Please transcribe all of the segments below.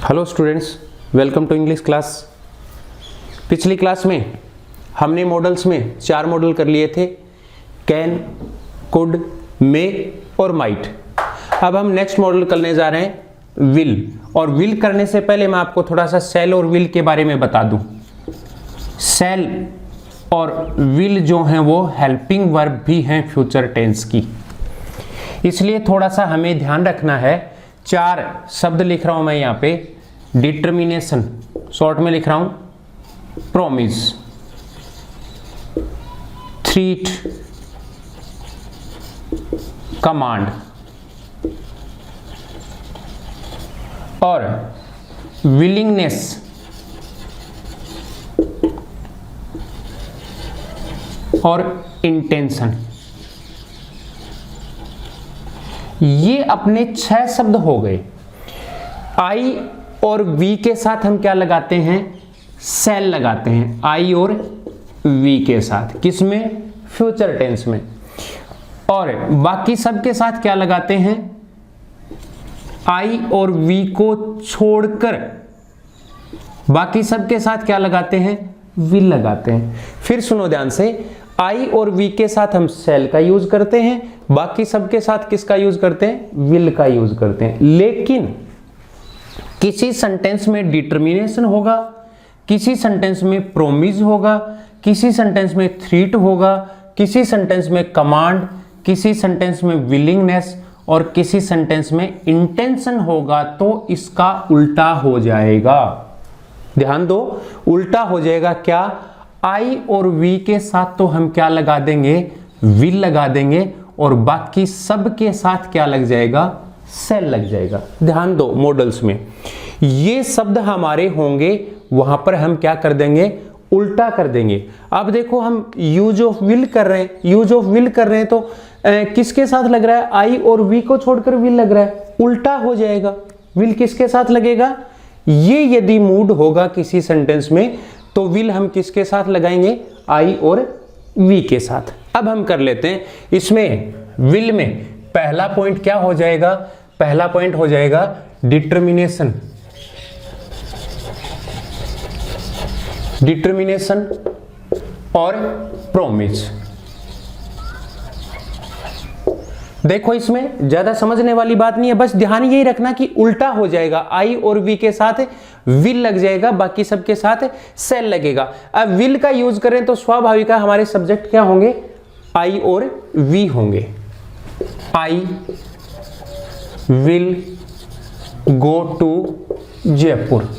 Hello students, welcome to English class. पिछली class में हमने मॉडल्स में 4 मॉडल कर लिए थे, कैन, कुड, मे और माइट। अब हम नेक्स्ट मॉडल करने जा रहे हैं विल। और विल करने से पहले मैं आपको थोड़ा सा शैल और विल के बारे में बता दूं। शैल और विल जो हैं वो हेल्पिंग वर्ब भी हैं फ्यूचर टेंस की, इसलिए थोड़ा सा हमें ध्यान रखना है। 4 शब्द लिख रहा हूं मैं यहाँ पे। डिटर्मिनेशन, शॉर्ट में लिख रहा हूं प्रोमिस, थ्रीट, कमांड और विलिंगनेस और इंटेंशन। ये अपने 6 शब्द हो गए। आई और वी के साथ हम क्या लगाते हैं? सेल लगाते हैं। आई और वी के साथ, किसमें? फ्यूचर टेंस में। और बाकी सब के साथ क्या लगाते हैं? आई और वी को छोड़कर बाकी सब के साथ क्या लगाते हैं? विल लगाते हैं। फिर सुनो ध्यान से, आई और वी के साथ हम सेल का यूज करते हैं, बाकी सबके साथ किसका यूज करते हैं? विल का यूज करते हैं। लेकिन किसी सेंटेंस में डिटर्मिनेशन होगा, किसी सेंटेंस में प्रोमिस होगा, किसी सेंटेंस में थ्रीट होगा, किसी सेंटेंस में कमांड, किसी सेंटेंस में विलिंगनेस और किसी सेंटेंस में इंटेंशन होगा, तो इसका उल्टा हो जाएगा। ध्यान दो, उल्टा हो जाएगा। क्या? आई और वी के साथ तो हम क्या लगा देंगे? विल लगा देंगे, और बाकी सब के साथ क्या लग जाएगा? सेल लग जाएगा। ध्यान दो, मॉडल्स में ये शब्द हमारे होंगे, वहां पर हम क्या कर देंगे? उल्टा कर देंगे। अब देखो, हम यूज ऑफ विल कर रहे हैं, यूज ऑफ विल कर रहे हैं, तो किसके साथ लग रहा है? आई और वी को छोड़कर विल लग रहा है, उल्टा हो जाएगा। विल किसके साथ लगेगा? ये यदि मूड होगा किसी सेंटेंस में, तो विल हम किसके साथ लगाएंगे? आई और वी के साथ। अब हम कर लेते हैं इसमें विल में पहला पॉइंट क्या हो जाएगा? पहला पॉइंट हो जाएगा डिटर्मिनेशन। डिटर्मिनेशन और प्रोमिस। देखो, इसमें ज्यादा समझने वाली बात नहीं है, बस ध्यान यही रखना कि उल्टा हो जाएगा। आई और वी के साथ विल लग जाएगा, बाकी सबके साथ सेल लगेगा। अब विल का यूज करें तो स्वाभाविक है हमारे सब्जेक्ट क्या होंगे? आई और वी होंगे। I will go to Jaipur.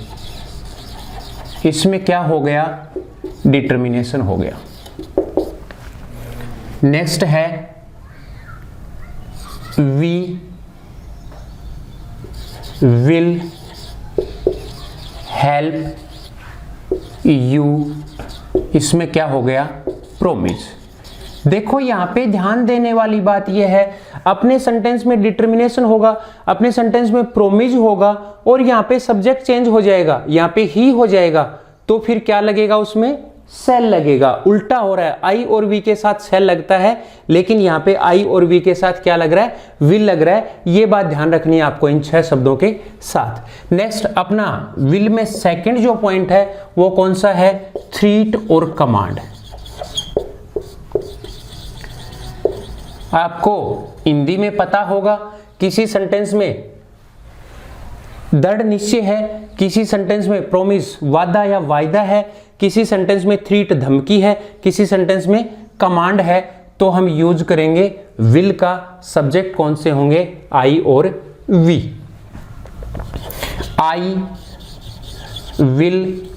इसमें क्या हो गया? डिटर्मिनेशन हो गया। नेक्स्ट है वी विल हेल्प यू। इसमें क्या हो गया? प्रोमिस। देखो, यहां पे ध्यान देने वाली बात यह है, अपने सेंटेंस में डिटर्मिनेशन होगा, अपने सेंटेंस में प्रोमिस होगा, और यहां पे सब्जेक्ट चेंज हो जाएगा, यहां पे ही हो जाएगा, तो फिर क्या लगेगा? उसमें सेल लगेगा। उल्टा हो रहा है, आई और वी के साथ सेल लगता है, लेकिन यहां पे आई और वी के साथ क्या लग रहा है? विल लग रहा है। ये बात ध्यान रखनी है आपको इन 6 शब्दों के साथ। नेक्स्ट, अपना विल में सेकंड जो पॉइंट है वो कौन सा है? थ्रीट और कमांड। आपको हिंदी में पता होगा, किसी सेंटेंस में दृढ़ निश्चय है, किसी सेंटेंस में प्रोमिस वादा या वायदा है, किसी सेंटेंस में थ्रीट धमकी है, किसी सेंटेंस में कमांड है, तो हम यूज करेंगे विल का। सब्जेक्ट कौन से होंगे? आई और we. I will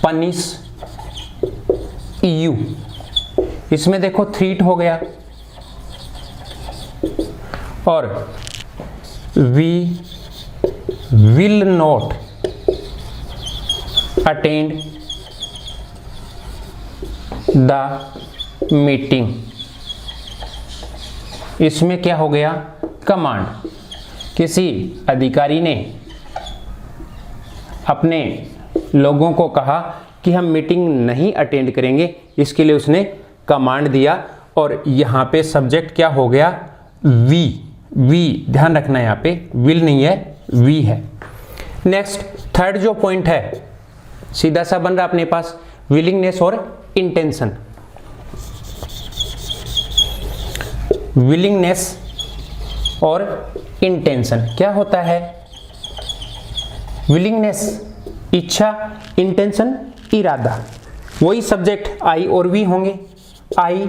punish you. इसमें देखो थ्रीट हो गया, और we will not attend the meeting. इसमें क्या हो गया? कमांड। किसी अधिकारी ने अपने लोगों को कहा कि हम मीटिंग नहीं अटेंड करेंगे, इसके लिए उसने कमांड दिया, और यहां पे सब्जेक्ट क्या हो गया? वी। वी ध्यान रखना, यहां पे विल नहीं है, वी है। नेक्स्ट थर्ड जो पॉइंट है सीधा सा बन रहा अपने पास, विलिंगनेस और इंटेंशन। विलिंगनेस और इंटेंशन क्या होता है? विलिंगनेस इच्छा, इंटेंशन इरादा। वही सब्जेक्ट आई और वी होंगे। I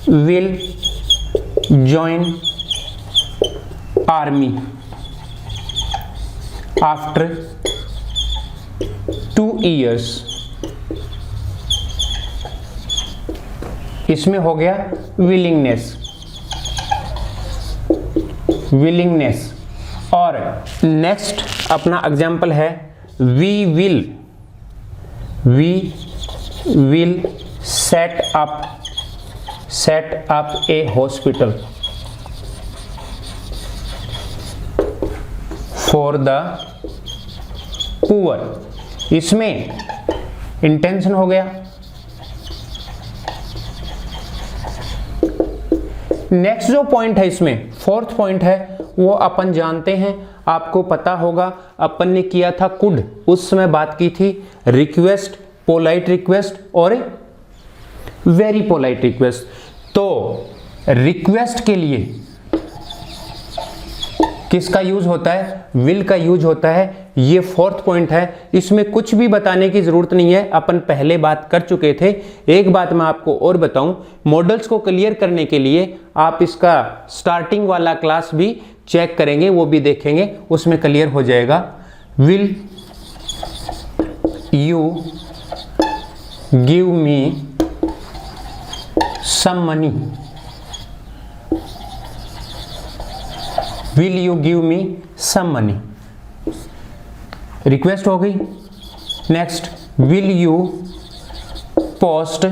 will join army after 2 years। इसमें हो गया विलिंगनेस, विलिंगनेस। और नेक्स्ट अपना एग्जाम्पल है we will set up a hospital for the poor. इसमें इंटेंशन हो गया। नेक्स्ट जो पॉइंट है इसमें फोर्थ पॉइंट है वो अपन जानते हैं, आपको पता होगा अपन ने किया था कुड, उस समय बात की थी रिक्वेस्ट, पोलाइट रिक्वेस्ट और वेरी पोलाइट रिक्वेस्ट। तो रिक्वेस्ट के लिए किसका यूज होता है? विल का यूज होता है। ये फोर्थ पॉइंट है, इसमें कुछ भी बताने की जरूरत नहीं है, अपन पहले बात कर चुके थे। एक बात मैं आपको और बताऊं, मॉडल्स को क्लियर करने के लिए आप इसका स्टार्टिंग वाला क्लास भी चेक करेंगे, वो भी देखेंगे, उसमें क्लियर हो जाएगा। Will you give me some money, will you give me some money, request हो गई। Next will you post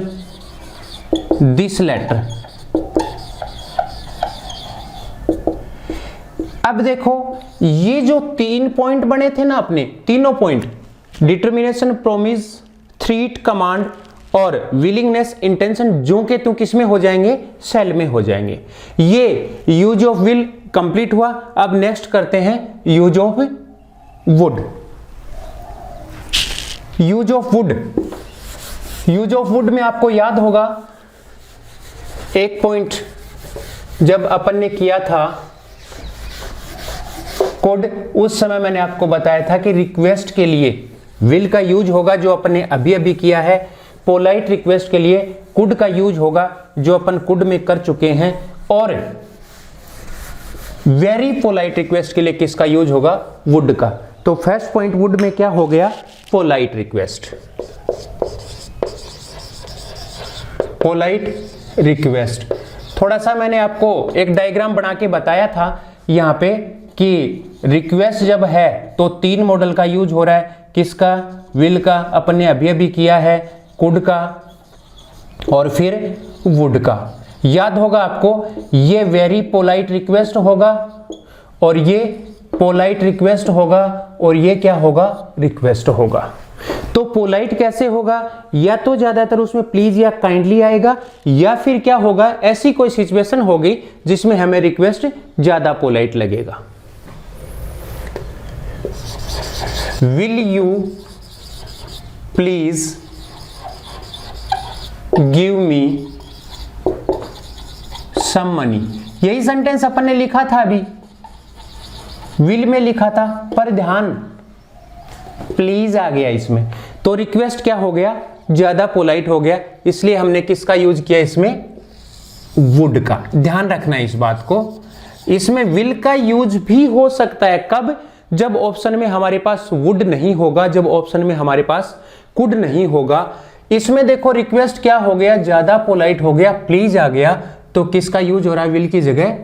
this letter. अब देखो ये जो 3 पॉइंट बने थे ना अपने, तीनों point determination, promise, threat, command और विलिंगनेस, इंटेंशन, जो के तू किस में हो जाएंगे? सेल में हो जाएंगे। ये यूज ऑफ विल कंप्लीट हुआ। अब नेक्स्ट करते हैं use of would. Use of would, use of would में आपको याद होगा एक पॉइंट जब अपन ने किया था कोड, उस समय मैंने आपको बताया था कि रिक्वेस्ट के लिए विल का यूज होगा जो अपन ने अभी अभी किया है, पोलाइट रिक्वेस्ट के लिए कुड का यूज होगा जो अपन कुड में कर चुके हैं, और वेरी पोलाइट रिक्वेस्ट के लिए किसका यूज होगा? वुड का। तो फर्स्ट पॉइंट वुड में क्या हो गया? Polite request, polite request. थोड़ा सा मैंने आपको एक डायग्राम बना के बताया था यहाँ पे कि रिक्वेस्ट जब है तो 3 मॉडल का यूज हो रहा है, किसका? विल का, अपन ने अभी अभी किया है, कुड का और फिर वुड का। याद होगा आपको, ये वेरी पोलाइट रिक्वेस्ट होगा और ये पोलाइट रिक्वेस्ट होगा और ये क्या होगा? रिक्वेस्ट होगा। तो पोलाइट कैसे होगा? या तो ज्यादातर उसमें प्लीज या काइंडली आएगा, या फिर क्या होगा, ऐसी कोई सिचुएशन होगी जिसमें हमें रिक्वेस्ट ज्यादा पोलाइट लगेगा। Will you please give me some money. यही सेंटेंस अपन ने लिखा था अभी, विल में लिखा था, पर ध्यान प्लीज आ गया इसमें, तो रिक्वेस्ट क्या हो गया? ज्यादा पोलाइट हो गया, इसलिए हमने किसका यूज किया इसमें? वुड का। ध्यान रखना इस बात को। इसमें विल का यूज भी हो सकता है, कब? जब ऑप्शन में हमारे पास वुड नहीं होगा, जब ऑप्शन में हमारे पास कुड नहीं होगा। इसमें देखो रिक्वेस्ट क्या हो गया? ज्यादा पोलाइट हो गया, प्लीज आ गया, तो किसका यूज हो रहा है? विल की जगह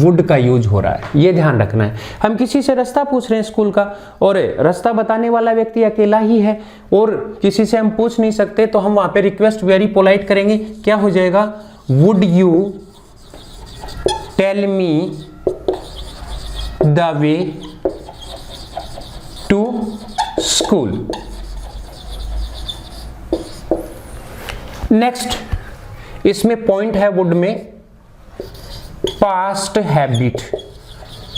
वुड का यूज हो रहा है, ये ध्यान रखना है। हम किसी से रास्ता पूछ रहे हैं स्कूल का, और रास्ता बताने वाला व्यक्ति अकेला ही है और किसी से हम पूछ नहीं सकते, तो हम वहां पे रिक्वेस्ट वेरी पोलाइट करेंगे, क्या हो जाएगा? Would you tell me the way to school. Next इसमें पॉइंट है वुड में पास्ट हैबिट।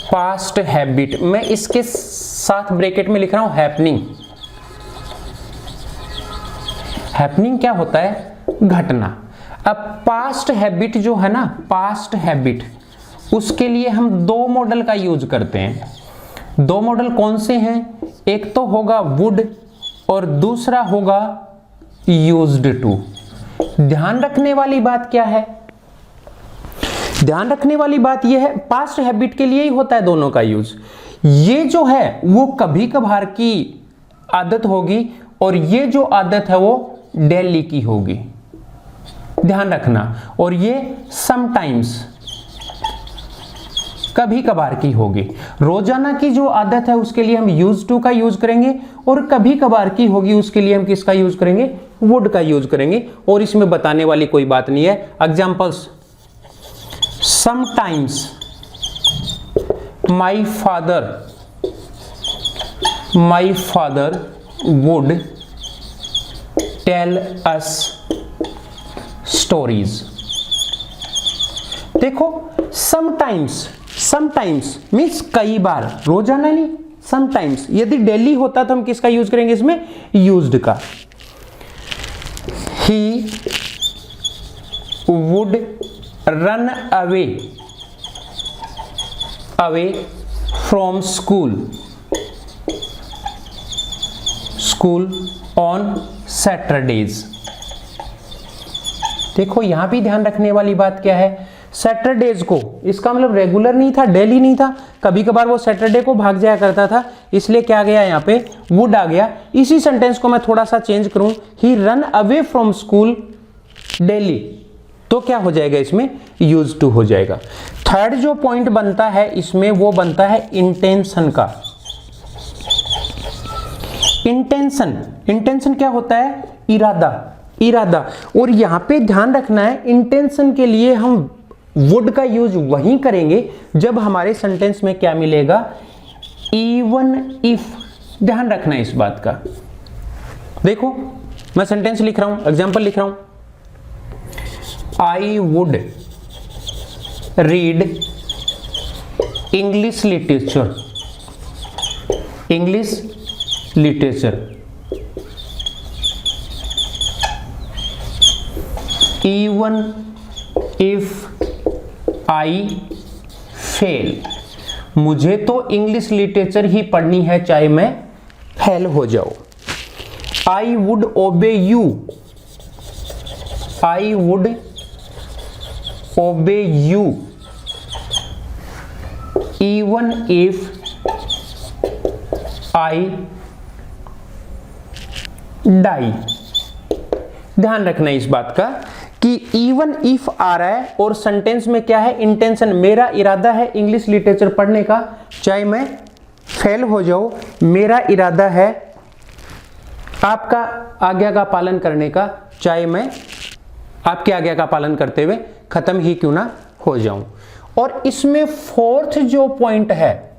पास्ट हैबिट मैं इसके साथ ब्रैकेट में लिख रहा हूं हैपनिंग। हैपनिंग क्या होता है? घटना। अब पास्ट हैबिट जो है ना, पास्ट हैबिट, उसके लिए हम दो मॉडल का यूज करते हैं। दो मॉडल कौन से हैं? एक तो होगा वुड और दूसरा होगा यूज्ड टू। ध्यान रखने वाली बात क्या है? ध्यान रखने वाली बात यह है, पास्ट हैबिट के लिए ही होता है दोनों का यूज। ये जो है वो कभी कभार की आदत होगी और ये जो आदत है वो डेली की होगी, ध्यान रखना। और ये समटाइम्स, कभी कभार की होगी। रोजाना की जो आदत है उसके लिए हम यूज टू का यूज करेंगे और कभी कभार की होगी उसके लिए हम किसका यूज करेंगे? वुड का यूज करेंगे। और इसमें बताने वाली कोई बात नहीं है। Examples, sometimes my father would tell us stories. देखो, समटाइम्स मीन्स कई बार, रोजाना नहीं, समटाइम्स। यदि डेली होता तो हम किसका यूज करेंगे इसमें? यूज्ड का। He would run away from school on Saturdays. देखो यहां भी ध्यान रखने वाली बात क्या है? सैटरडेज को, इसका मतलब रेगुलर नहीं था, डेली नहीं था, कभी कभार वो सैटरडे को भाग जाया करता था, इसलिए क्या गया यहाँ पे? वुड आ गया। इसी सेंटेंस को मैं थोड़ा सा चेंज करूं, he run away from school daily, तो क्या हो जाएगा इसमें? यूज टू हो जाएगा। थर्ड जो पॉइंट बनता है इसमें वो बनता है इंटेंशन का। इंटेंशन क्या होता है? इरादा। और यहां पे ध्यान रखना है, इंटेंशन के लिए हम वुड का यूज वहीं करेंगे जब हमारे सेंटेंस में क्या मिलेगा? Even if. ध्यान रखना है इस बात का। देखो मैं सेंटेंस लिख रहा हूं, एग्जांपल लिख रहा हूं, I would read English literature even if I fail। मुझे तो इंग्लिश लिटरेचर ही पढ़नी है चाहे मैं फेल हो जाऊं। I would obey you even if I die। ध्यान रखना इस बात का कि इवन इफ आ रहा है और सेंटेंस में क्या है? इंटेंशन। मेरा इरादा है इंग्लिश लिटरेचर पढ़ने का चाहे मैं फेल हो जाऊं, मेरा इरादा है आपका आज्ञा का पालन करने का चाहे मैं आपकी आज्ञा का पालन करते हुए खत्म ही क्यों ना हो जाऊं। और इसमें फोर्थ जो पॉइंट है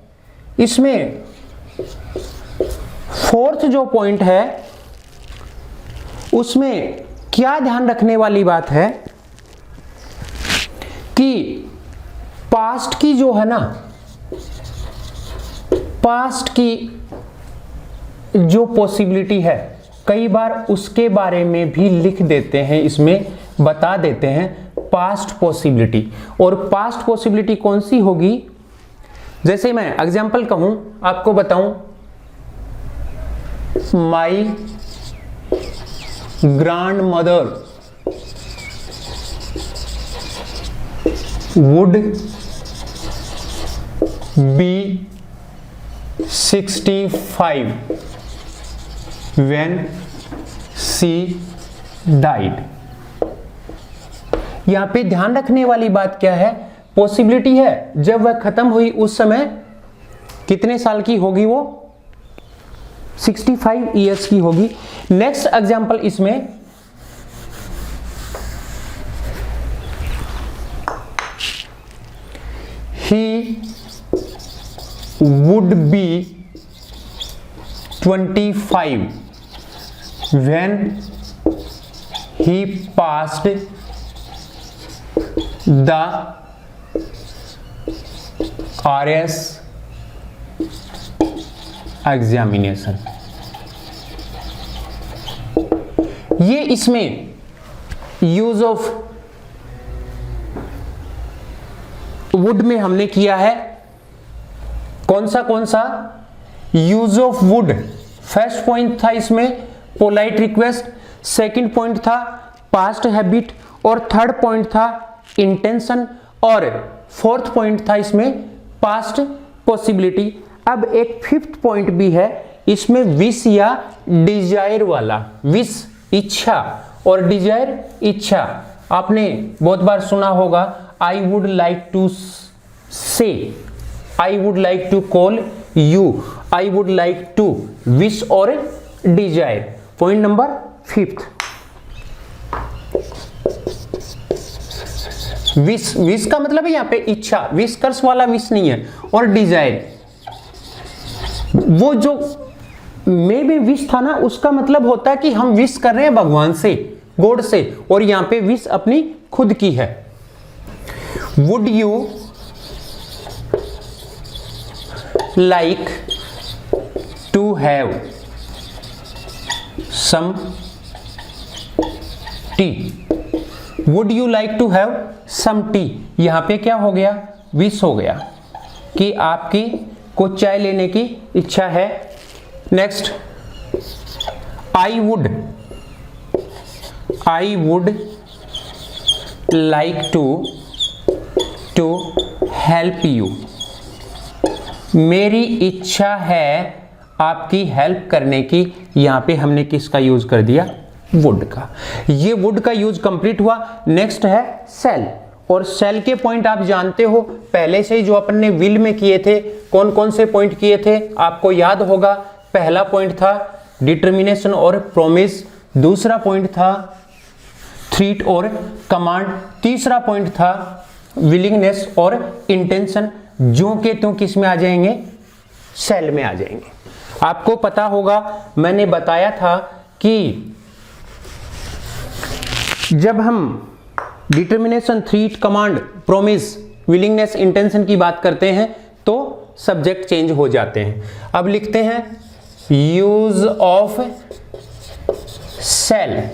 उसमें क्या ध्यान रखने वाली बात है कि पास्ट की जो है ना, पास्ट की जो पॉसिबिलिटी है कई बार उसके बारे में भी लिख देते हैं, इसमें बता देते हैं पास्ट पॉसिबिलिटी। और पास्ट पॉसिबिलिटी कौन सी होगी? जैसे मैं एग्जांपल कहूं, आपको बताऊं, माई grandmother would be 65 when she died। यहां पे ध्यान रखने वाली बात क्या है? पॉसिबिलिटी है जब वह खत्म हुई उस समय कितने साल की होगी? वो 65 ईयर्स की होगी। नेक्स्ट एग्जांपल इसमें, he would be 25 when he passed the examination. ये इसमें यूज ऑफ वुड में हमने किया है कौन सा use of would. First point था इसमें पोलाइट रिक्वेस्ट, सेकंड पॉइंट था पास्ट हैबिट, और थर्ड पॉइंट था इंटेंशन, और फोर्थ पॉइंट था इसमें पास्ट पॉसिबिलिटी। अब एक फिफ्थ पॉइंट भी है इसमें, विश या डिजायर वाला। विश इच्छा और डिजायर इच्छा। आपने बहुत बार सुना होगा, आई would like to say, I would like to call you, I would like to, wish और desire. Point number fifth, wish. Wish का मतलब है यहां पे इच्छा, विशकर्स वाला विश नहीं है। और डिजायर, वो जो मे भी विश था ना, उसका मतलब होता है कि हम विश कर रहे हैं भगवान से, गॉड से, और यहां पे विश अपनी खुद की है। Would you like to have some tea, would you like to have some tea. यहां पे क्या हो गया, विश हो गया कि आपकी को चाय लेने की इच्छा है। Next, I would like to help you, मेरी इच्छा है आपकी हेल्प करने की। यहां पे हमने किसका यूज कर दिया, वुड का। ये वुड का यूज कंप्लीट हुआ। नेक्स्ट है सेल, और सेल के पॉइंट आप जानते हो पहले से ही, जो अपन ने विल में किए थे। कौन कौन से पॉइंट किए थे आपको याद होगा। पहला पॉइंट था डिटर्मिनेशन और प्रोमिस, दूसरा पॉइंट था थ्रीट और कमांड, तीसरा पॉइंट था विलिंगनेस और इंटेंशन। जो के तो किस में आ जाएंगे, सेल में आ जाएंगे। आपको पता होगा मैंने बताया था कि जब हम determination, threat, command, promise, willingness, intention की बात करते हैं तो सब्जेक्ट चेंज हो जाते हैं। अब लिखते हैं यूज ऑफ सेल।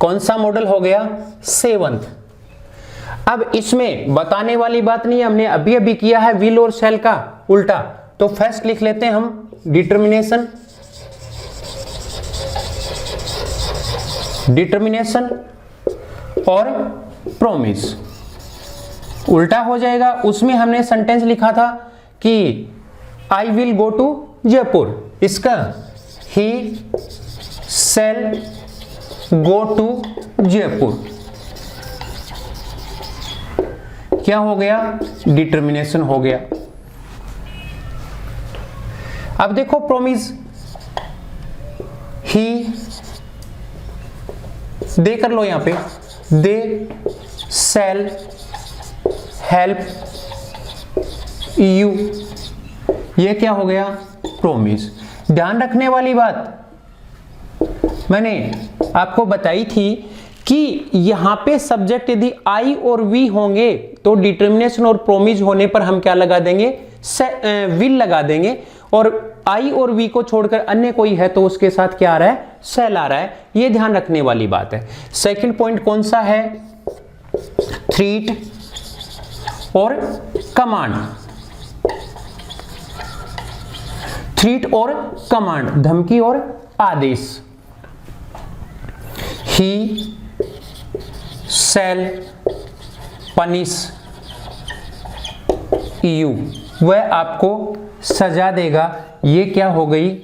कौन सा मॉडल हो गया, सेवंथ। अब इसमें बताने वाली बात नहीं है, हमने अभी अभी किया है विल और सेल का उल्टा। तो फर्स्ट लिख लेते हैं हम डिटर्मिनेशन, और प्रोमिस। उल्टा हो जाएगा। उसमें हमने सेंटेंस लिखा था कि I will go to Jaipur, इसका ही शैल गो टू जयपुर। क्या हो गया, डिटर्मिनेशन हो गया। अब देखो प्रोमिस, ही, दे कर लो यहां पे, दे शैल हेल्प यू, ये क्या हो गया, प्रोमिस। ध्यान रखने वाली बात मैंने आपको बताई थी कि यहां पे सब्जेक्ट यदि आई और वी होंगे तो डिटर्मिनेशन और प्रोमिस होने पर हम क्या लगा देंगे, विल लगा देंगे। और आई और वी को छोड़कर अन्य कोई है तो उसके साथ क्या आ रहा है, सेल आ रहा है। ये ध्यान रखने वाली बात है। सेकंड पॉइंट कौन सा है, थ्रीट और कमांड। थ्रीट और कमांड, धमकी और आदेश। ही शैल पनिश यू, वह आपको सजा देगा। ये क्या हो गई,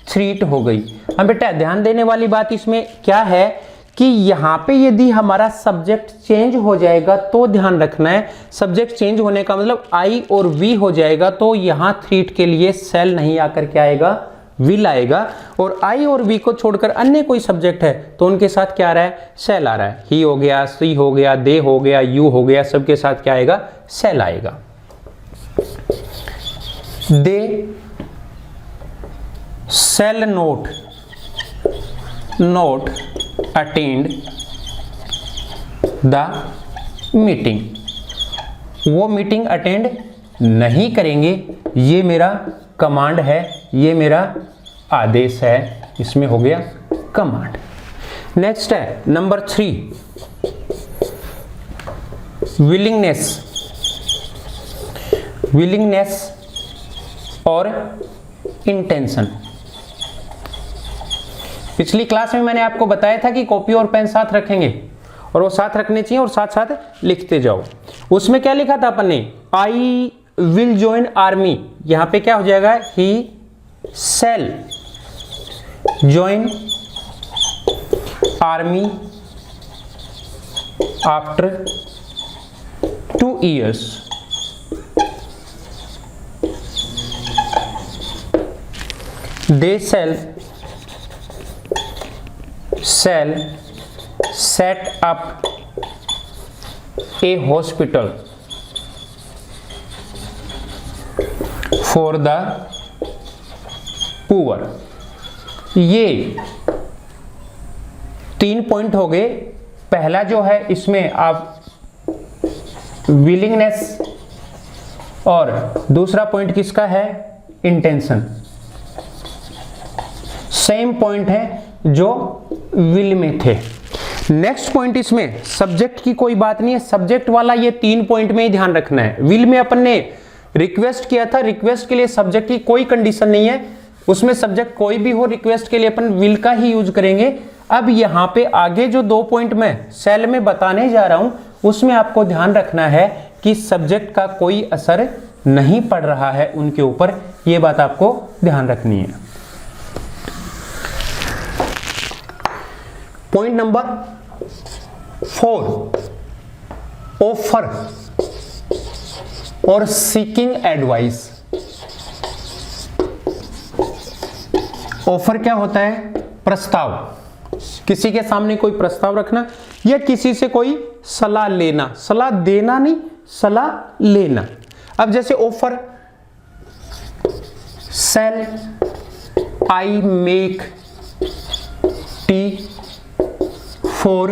थ्रीट हो गई। हम बेटा ध्यान देने वाली बात इसमें क्या है कि यहां पे यदि हमारा सब्जेक्ट चेंज हो जाएगा तो ध्यान रखना है, सब्जेक्ट चेंज होने का मतलब आई और वी हो जाएगा तो यहां थ्रीट के लिए सेल नहीं आकर के आएगा, विल आएगा। और आई और वी को छोड़कर अन्य कोई सब्जेक्ट है तो उनके साथ क्या आ रहा है, सेल आ रहा है। ही हो गया, सी हो गया, दे हो गया, यू हो गया, सबके साथ क्या आएगा, सेल आएगा। They sell note attend the meeting, वो मीटिंग अटेंड नहीं करेंगे। ये मेरा कमांड है, ये मेरा आदेश है, इसमें हो गया कमांड। नेक्स्ट है नंबर 3, विलिंगनेस और इंटेंशन। पिछली क्लास में मैंने आपको बताया था कि कॉपी और पेन साथ रखेंगे और वो साथ रखने चाहिए और साथ साथ लिखते जाओ। उसमें क्या लिखा था अपन ने, आई विल ज्वाइन आर्मी, यहां पे क्या हो जाएगा, he shall join army after 2 years। They shall set up a hospital for the poor। ये 3 पॉइंट हो गए। पहला जो है इसमें आप विलिंगनेस और दूसरा पॉइंट किसका है, इंटेंशन। सेम पॉइंट है जो विल में थे। नेक्स्ट पॉइंट, इसमें सब्जेक्ट की कोई बात नहीं है, सब्जेक्ट वाला ये 3 पॉइंट में ही ध्यान रखना है। विल में अपन ने रिक्वेस्ट किया था, रिक्वेस्ट के लिए सब्जेक्ट की कोई कंडीशन नहीं है, उसमें सब्जेक्ट कोई भी हो, रिक्वेस्ट के लिए अपन विल का ही यूज करेंगे। अब यहां पे आगे जो 2 पॉइंट मैं सेल में बताने जा रहा हूं उसमें आपको ध्यान रखना है कि सब्जेक्ट का कोई असर नहीं पड़ रहा है उनके ऊपर, यह बात आपको ध्यान रखनी है। पॉइंट नंबर 4, ऑफर और सीकिंग एडवाइस। ऑफर क्या होता है, प्रस्ताव, किसी के सामने कोई प्रस्ताव रखना या किसी से कोई सलाह लेना, सलाह देना नहीं, सलाह लेना। अब जैसे offer, shall I make tea for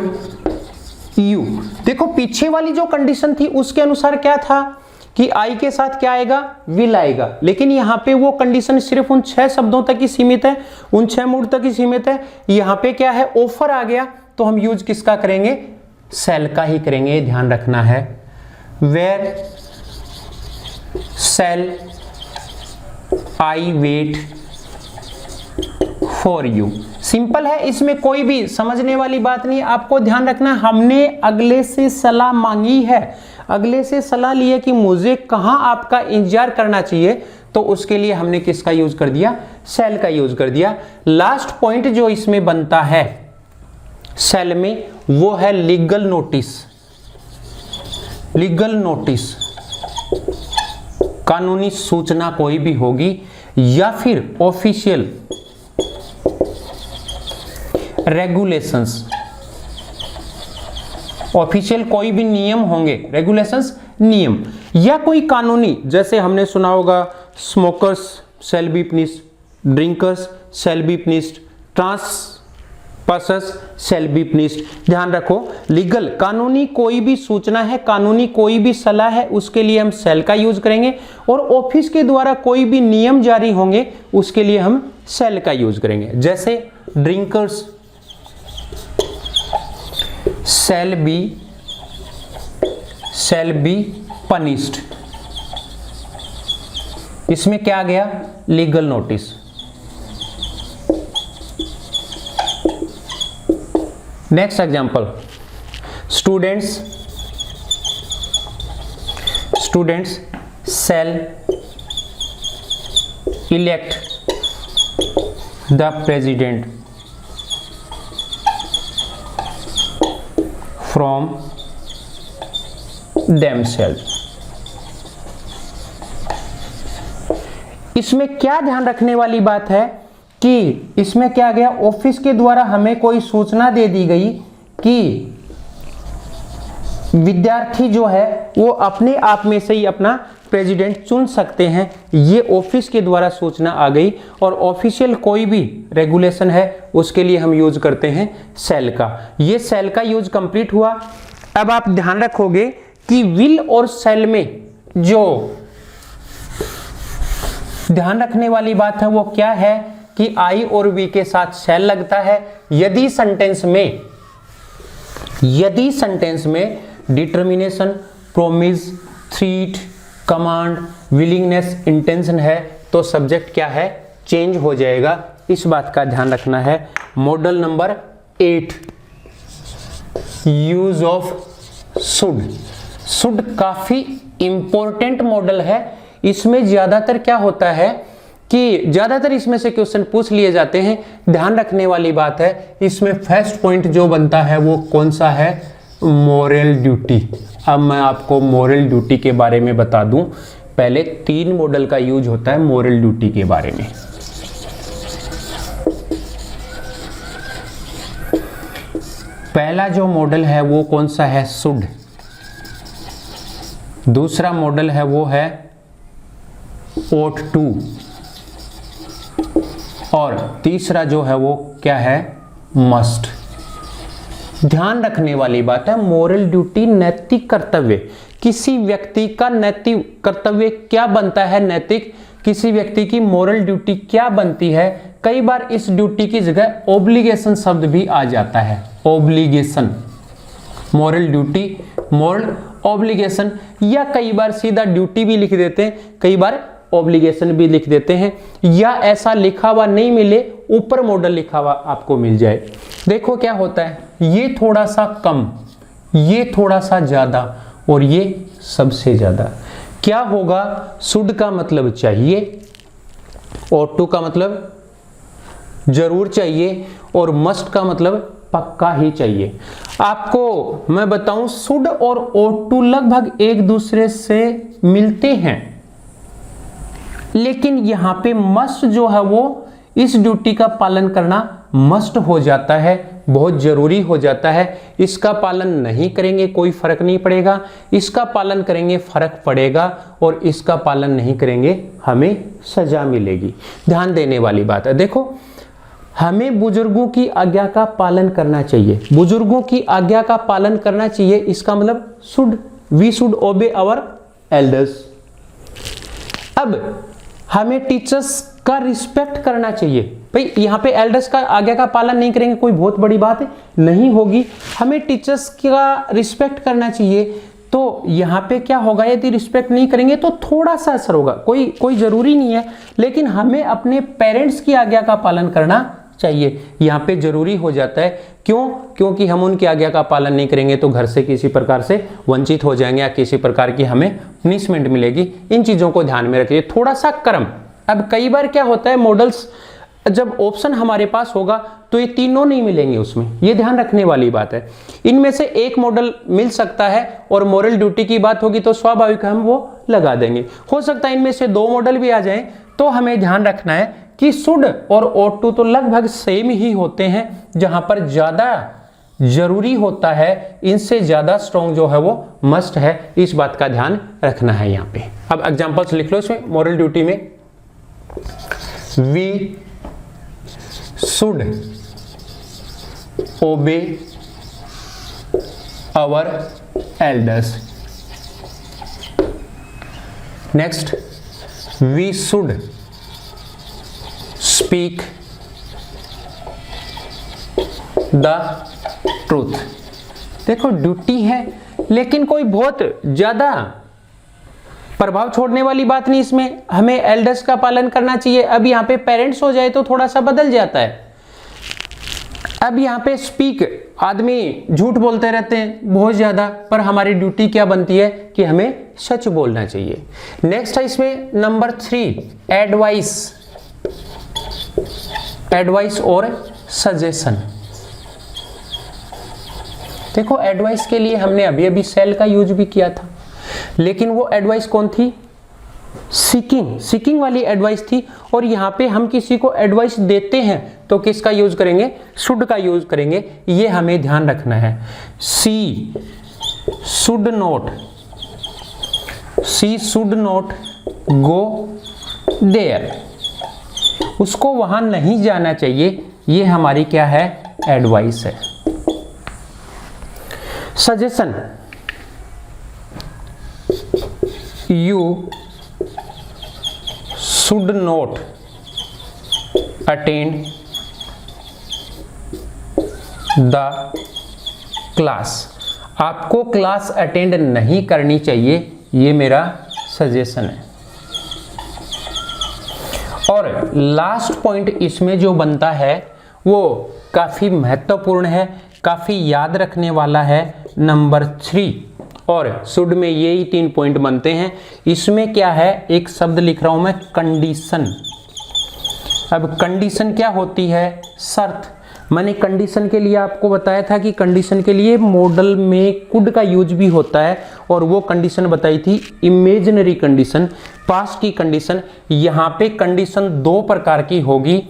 you. देखो पीछे वाली जो कंडीशन थी उसके अनुसार क्या था कि आई के साथ क्या आएगा, विल आएगा, लेकिन यहां पे वो कंडीशन सिर्फ उन 6 शब्दों तक ही सीमित है, उन 6 मूड तक ही सीमित है। यहां पे क्या है, ऑफर आ गया तो हम यूज किसका करेंगे, सेल का ही करेंगे, ध्यान रखना है। Where shall I wait for you. Simple है, इसमें कोई भी समझने वाली बात नहीं, आपको ध्यान रखना हमने अगले से सलाह मांगी है, अगले से सलाह ली है कि मुझे कहां आपका इंतजार करना चाहिए, तो उसके लिए हमने किसका यूज कर दिया, सेल का यूज कर दिया। लास्ट पॉइंट जो इसमें बनता है सेल में वो है लीगल नोटिस। लीगल नोटिस कानूनी सूचना कोई भी होगी या फिर ऑफिशियल रेगुलेशंस, ऑफिशियल कोई भी नियम होंगे, रेगुलेशंस नियम, या कोई कानूनी, जैसे हमने सुना होगा smokers shall be punished, drinkers shall be punished, trespassers shall be punished. ध्यान रखो, लीगल कानूनी कोई भी सूचना है, कानूनी कोई भी सलाह है, उसके लिए हम सेल का यूज करेंगे, और ऑफिस के द्वारा कोई भी नियम जारी होंगे उसके लिए हम सेल का यूज करेंगे। जैसे ड्रिंकर्स shall be punished, इसमें क्या आ गया, legal notice. Next example, students shall elect the president from themselves। इसमें क्या ध्यान रखने वाली बात है कि इसमें क्या गया, ऑफिस के द्वारा हमें कोई सूचना दे दी गई कि विद्यार्थी जो है वो अपने आप में से ही अपना प्रेसिडेंट चुन सकते हैं, ये ऑफिस के द्वारा सूचना आ गई, और ऑफिशियल कोई भी रेगुलेशन है उसके लिए हम यूज करते हैं सेल का। ये सेल का यूज कंप्लीट हुआ। अब आप ध्यान रखोगे कि विल और सेल में जो ध्यान रखने वाली बात है वो क्या है कि आई और वी के साथ शैल लगता है यदि सेंटेंस में determination, promise, threat, command, willingness, intention है तो सब्जेक्ट क्या है, चेंज हो जाएगा। इस बात का ध्यान रखना है। Model number 8, use of should. Should काफी इंपॉर्टेंट मॉडल है। इसमें ज्यादातर क्या होता है कि ज्यादातर इसमें से क्वेश्चन पूछ लिए जाते हैं। ध्यान रखने वाली बात है, इसमें फर्स्ट पॉइंट जो बनता है वो कौन सा है, मोरल ड्यूटी। अब मैं आपको मोरल ड्यूटी के बारे में बता दूं। पहले 3 मॉडल का यूज होता है मोरल ड्यूटी के बारे में। पहला जो मॉडल है वो कौन सा है, शुड। दूसरा मॉडल है वो है ought to, और तीसरा जो है वो क्या है, मस्ट। ध्यान रखने वाली बात है, मोरल ड्यूटी नैतिक कर्तव्य। किसी व्यक्ति का नैतिक कर्तव्य क्या बनता है, नैतिक, किसी व्यक्ति की मोरल ड्यूटी क्या बनती है। कई बार इस ड्यूटी की जगह ऑब्लिगेशन शब्द भी आ जाता है, obligation, moral duty, moral obligation, या कई बार सीधा ड्यूटी भी लिख देते हैं, कई बार ऑब्लिगेशन भी लिख देते हैं, या ऐसा लिखा हुआ नहीं मिले ऊपर मॉडल लिखा हुआ आपको मिल जाए। देखो क्या होता है, ये थोड़ा सा कम, ये थोड़ा सा ज्यादा, और ये सबसे ज्यादा। क्या होगा, शुड का मतलब चाहिए, ought to का मतलब जरूर चाहिए, और मस्ट का मतलब पक्का ही चाहिए। आपको मैं बताऊं, शुड और ought to लगभग एक दूसरे से मिलते हैं, लेकिन यहां पे मस्ट जो है वो इस ड्यूटी का पालन करना मस्ट हो जाता है, बहुत जरूरी हो जाता है। इसका पालन नहीं करेंगे कोई फर्क नहीं पड़ेगा, इसका पालन करेंगे फर्क पड़ेगा, और इसका पालन नहीं करेंगे हमें सजा मिलेगी। ध्यान देने वाली बात है। देखो, हमें बुजुर्गों की आज्ञा का पालन करना चाहिए, बुजुर्गों की आज्ञा का पालन करना चाहिए, इसका मतलब should, we should obey our elders. अब हमें टीचर्स का रिस्पेक्ट करना चाहिए। भाई यहाँ पे एल्डर्स का आज्ञा का पालन नहीं करेंगे कोई बहुत बड़ी बात नहीं होगी, हमें टीचर्स का रिस्पेक्ट करना चाहिए। तो यहाँ पे क्या होगा, यदि रिस्पेक्ट नहीं करेंगे तो थोड़ा सा असर होगा, कोई जरूरी नहीं है, लेकिन हमें अपने पेरेंट्स की आज्ञा का पालन करना चाहिए। यहाँ पे जरूरी हो जाता है, क्यों, क्योंकि हम उनकी आज्ञा का पालन नहीं करेंगे तो घर से किसी प्रकार से वंचित हो जाएंगे, या किसी प्रकार की हमें पनिशमेंट मिलेगी। इन चीजों को ध्यान में रखिए, थोड़ा सा कर्म। अब कई बार क्या होता है, मॉडल्स जब ऑप्शन हमारे पास होगा तो ये तीनों नहीं मिलेंगे उसमें, ये ध्यान रखने वाली बात है। इनमें से एक मॉडल मिल सकता है और मोरल ड्यूटी की बात होगी तो स्वाभाविक हम वो लगा देंगे। हो सकता है इनमें से 2 मॉडल भी आ जाएं, तो हमें ध्यान रखना है कि शुड और ought to तो लगभग सेम ही होते हैं। जहां पर ज्यादा जरूरी होता है, इनसे ज्यादा स्ट्रॉन्ग जो है वो मस्ट है, इस बात का ध्यान रखना है यहाँ पे। अब एग्जांपल्स लिख लो इसमें। मोरल ड्यूटी में we should obey our elders. Next, we should speak the truth. देखो ड्यूटी है, लेकिन कोई बहुत ज्यादा प्रभाव छोड़ने वाली बात नहीं इसमें, हमें एल्डर्स का पालन करना चाहिए। अब यहाँ पे पेरेंट्स हो जाए तो थोड़ा सा बदल जाता है। अब यहाँ पे स्पीक, आदमी झूठ बोलते रहते हैं बहुत ज्यादा, पर हमारी ड्यूटी क्या बनती है कि हमें सच बोलना चाहिए। नेक्स्ट है इसमें नंबर 3, एडवाइस, एडवाइस और सजेशन। देखो एडवाइस के लिए हमने अभी अभी सेल का यूज भी किया था, लेकिन वो एडवाइस कौन थी, सीकिंग वाली एडवाइस थी। और यहाँ पे हम किसी को एडवाइस देते हैं तो किसका यूज करेंगे, शुड का यूज करेंगे, ये हमें ध्यान रखना है। सी शुड नॉट गो देयर, उसको वहां नहीं जाना चाहिए, ये हमारी क्या है, एडवाइस है। Suggestion, you should not attend the class. आपको क्लास अटेंड नहीं करनी चाहिए, ये मेरा सजेशन है। और लास्ट पॉइंट इसमें जो बनता है वो काफी महत्वपूर्ण है, काफी याद रखने वाला है, नंबर 3। और शुड में ये ही 3 पॉइंट बनते हैं। इसमें क्या है, एक शब्द लिख रहा हूं मैं, कंडीशन। अब कंडीशन क्या होती है, शर्त। मैंने कंडीशन के लिए आपको बताया था कि कंडीशन के लिए मॉडल में कुड का यूज भी होता है, और वो कंडीशन बताई थी इमेजिनरी कंडीशन, पास्ट की कंडीशन। यहाँ पे कंडीशन 2 प्रकार की होगी।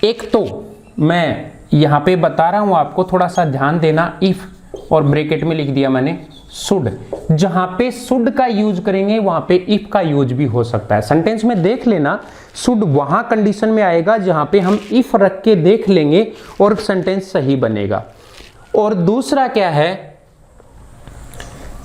एक तो मैं यहाँ पे बता रहा हूँ आपको, थोड़ा सा ध्यान देना, इफ और ब्रैकेट में लिख दिया मैंने शुड। जहां पे शुड का यूज करेंगे वहां पे इफ का यूज भी हो सकता है। सेंटेंस में देख लेना, शुड वहां कंडीशन में आएगा जहां पे हम इफ रख के देख लेंगे और सेंटेंस सही बनेगा। और दूसरा क्या है,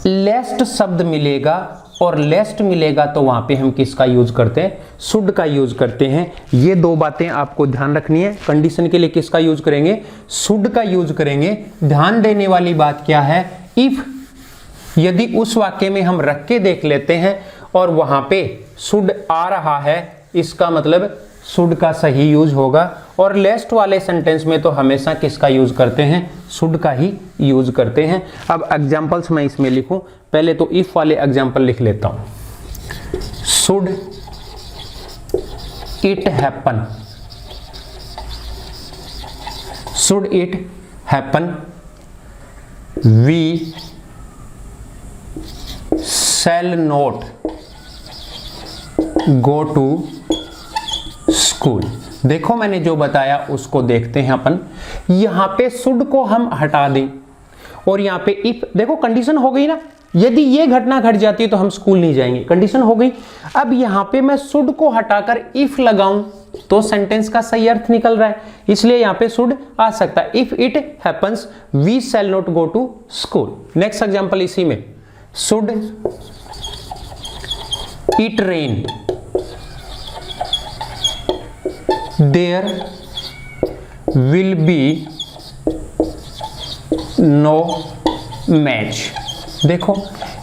लेस्ट शब्द मिलेगा, और लेस्ट मिलेगा तो वहां पे हम किसका यूज करते हैं, शुड का यूज करते हैं। ये 2 बातें आपको ध्यान रखनी है। कंडीशन के लिए किसका यूज करेंगे, शुड का यूज करेंगे। ध्यान देने वाली बात क्या है, इफ यदि उस वाक्य में हम रख के देख लेते हैं और वहां पे शुड आ रहा है, इसका मतलब शुड का सही यूज होगा। और लेस्ट वाले सेंटेंस में तो हमेशा किसका यूज करते हैं, शुड का ही यूज करते हैं। अब एग्जांपल्स मैं इसमें लिखूं, पहले तो इफ वाले एग्जांपल लिख लेता हूं। Should it happen, should it happen, we shall not go to school। देखो मैंने जो बताया उसको देखते हैं अपन। यहां पे शुड को हम हटा दें और यहां पे इफ, देखो कंडीशन हो गई ना, यदि ये घटना घट जाती है तो हम स्कूल नहीं जाएंगे, कंडीशन हो गई। अब यहां पे मैं शुड को हटाकर इफ लगाऊं तो सेंटेंस का सही अर्थ निकल रहा है, इसलिए यहां पे शुड आ सकता है। If it happens we shall not go to school. Next example इसी में, should it rain there will be no match. देखो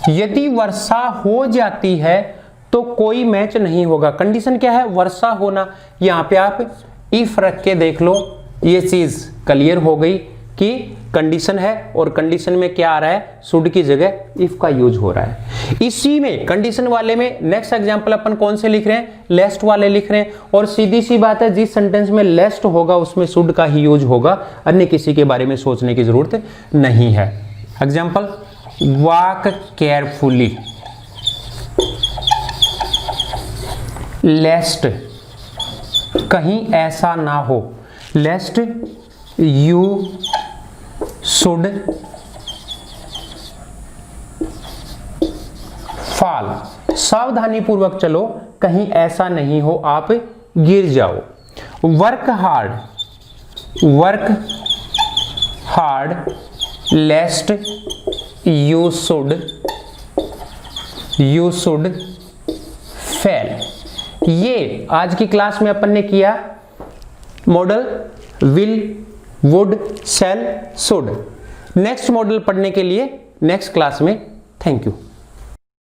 यदि वर्षा हो जाती है तो कोई मैच नहीं होगा। कंडीशन क्या है, वर्षा होना। यहां पे आप इफ रख के देख लो, ये चीज क्लियर हो गई कि कंडीशन है और कंडीशन में क्या आ रहा है, शुड की जगह इफ का यूज हो रहा है। इसी में कंडीशन वाले में नेक्स्ट एग्जांपल अपन कौन से लिख रहे हैं, लेस्ट वाले लिख रहे हैं। और सीधी सी बात है, जिस सेंटेंस में लेस्ट होगा उसमें शुड का ही यूज होगा, अन्य किसी के बारे में सोचने की जरूरत नहीं है। एग्जांपल, वॉक केयरफुली, लेस्ट कहीं ऐसा ना हो, लेस्ट यू शुड फॉल, सावधानी पूर्वक चलो, कहीं ऐसा नहीं हो आप गिर जाओ। Work hard, work hard lest you should fail. ये आज की क्लास में अपन ने किया model will, would, shall, should. Next model पढ़ने के लिए नेक्स्ट क्लास में। Thank you.